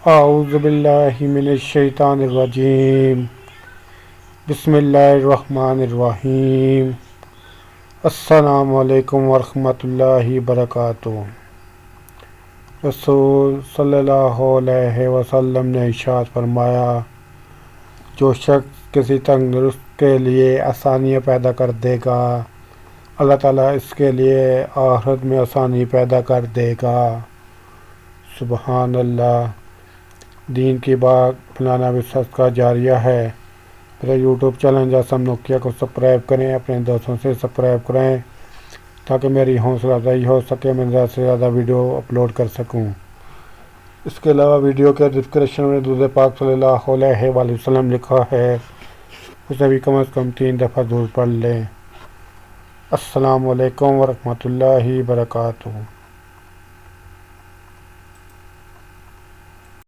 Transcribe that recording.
اعوذ باللہ من الشیطان الرجیم، بسم اللہ الرحمن الرحیم۔ السلام علیکم ورحمۃ اللہ وبرکاتہ۔ رسول صلی اللہ علیہ وسلم نے ارشاد فرمایا، جو شخص کسی تندرست کے لیے آسانیاں پیدا کر دے گا، اللہ تعالیٰ اس کے لیے آخرت میں آسانی پیدا کر دے گا۔ سبحان اللہ۔ دین کی بات پھیلانا بھی صدقہ جاریہ ہے۔ میرا یوٹیوب چینل جاسم نوکیا کو سبسکرائب کریں، اپنے دوستوں سے سبسکرائب کریں تاکہ میری حوصلہ افزائی ہو سکے، میں زیادہ سے زیادہ ویڈیو اپلوڈ کر سکوں۔ اس کے علاوہ ویڈیو کے ڈسکرپشن میں درود پاک صلی اللہ علیہ وآلہ وسلم لکھا ہے، اسے بھی کم از کم 3 دفعہ ضرور پڑھ لیں۔ السلام علیکم ورحمۃ اللہ وبرکاتہ۔